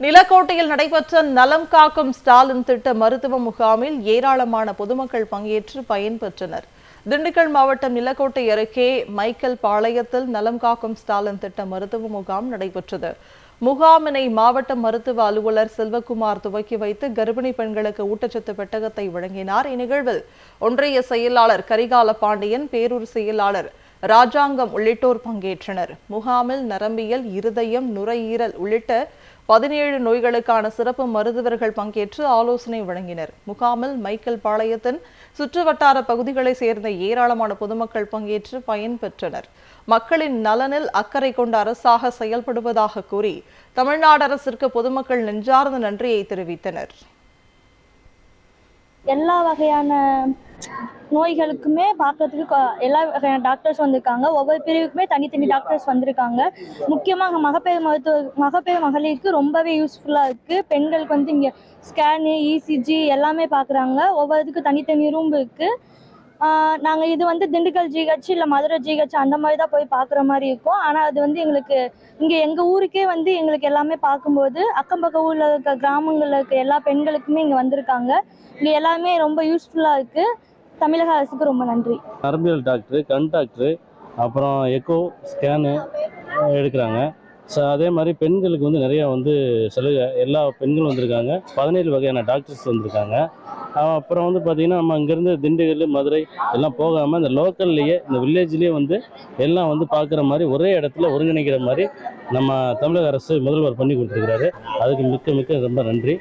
நிலக்கோட்டையில் நடைபெற்ற நலம் காக்கும் ஸ்டாலின் திட்ட மருத்துவ முகாமில் ஏராளமான பொதுமக்கள் பங்கேற்று பயன்பெற்றனர். திண்டுக்கல் மாவட்டம் நிலக்கோட்டை அருகே மைக்கேல் பாளையத்தில் நலம் காக்கும் ஸ்டாலின் திட்ட மருத்துவ முகாம் நடைபெற்றது. முகாமினை மாவட்ட மருத்துவ அலுவலர் செல்வகுமார் துவக்கி வைத்து கர்ப்பிணி பெண்களுக்கு ஊட்டச்சத்து பெட்டகத்தை வழங்கினார். இந்நிகழ்வில் ஒன்றிய செயலாளர் கரிகால பாண்டியன், பேரூர் செயலாளர் ராஜாங்கம் உள்ளிட்டோர் பங்கேற்றனர். முகாமில் நரம்பியல், இருதயம், நுரையீரல் உள்ளிட்ட 17 நோய்களுக்கான சிறப்பு மருத்துவர்கள் பங்கேற்று ஆலோசனை வழங்கினர். முகாமில் மைக்கேல் பாளையத்தின் சுற்றுவட்டார பகுதிகளைச் சேர்ந்த ஏராளமான பொதுமக்கள் பங்கேற்று பயன்பெற்றனர். மக்களின் நலனில் அக்கறை கொண்ட அரசாக செயல்படுவதாக கூறி தமிழ்நாடு அரசிற்கு பொதுமக்கள் நெஞ்சார்ந்த நன்றியை தெரிவித்தனர். எல்லா வகையான நோய்களுக்குமே பார்க்கறதுக்கு எல்லா வகையான டாக்டர்ஸ் வந்திருக்காங்க. ஒவ்வொரு பிரிவுக்குமே தனித்தனி டாக்டர்ஸ் வந்திருக்காங்க. முக்கியமாக மகப்பேறு மகளிருக்கு ரொம்பவே யூஸ்ஃபுல்லாக இருக்குது. பெண்களுக்கு வந்து இங்கே ஸ்கேனு, இசிஜி எல்லாமே பார்க்குறாங்க. ஒவ்வொருத்துக்கும் தனித்தனி ரூம் இருக்குது. நாங்கள் இது வந்து திண்டுக்கல் ஜிஹெச் இல்லை மதுரை ஜிஹெச் அந்த மாதிரி தான் போய் பார்க்குற மாதிரி இருக்கும். ஆனால் அது வந்து எங்களுக்கு இங்கே எங்கள் ஊருக்கே வந்து எங்களுக்கு எல்லாமே பார்க்கும்போது அக்கம் பக்கம் ஊரில் இருக்க கிராமங்களில் இருக்க எல்லா பெண்களுக்குமே இங்கே வந்திருக்காங்க. இங்கே எல்லாமே ரொம்ப யூஸ்ஃபுல்லாக இருக்குது. தமிழக அரசுக்கு ரொம்ப நன்றி. நரம்பியல் டாக்டரு, கண் டாக்டரு, அப்புறம் எக்கோ, ஸ்கேனு எடுக்கிறாங்க. அதே மாதிரி பெண்களுக்கு வந்து நிறையா வந்து சலுகை, எல்லா பெண்களும் வந்திருக்காங்க. 17 வகையான டாக்டர்ஸ் வந்திருக்காங்க. அப்புறம் வந்து பார்த்திங்கன்னா நம்ம இங்கேருந்து திண்டுக்கல், மதுரை எல்லாம் போகாமல் இந்த லோக்கல்லையே, இந்த வில்லேஜ்லேயே வந்து எல்லாம் வந்து பார்க்குற மாதிரி ஒரே இடத்துல ஒருங்கிணைக்கிற மாதிரி நம்ம தமிழக அரசு முதல்வர் பண்ணி கொடுத்துருக்கிறாரு. அதுக்கு மிக்க ரொம்ப நன்றி.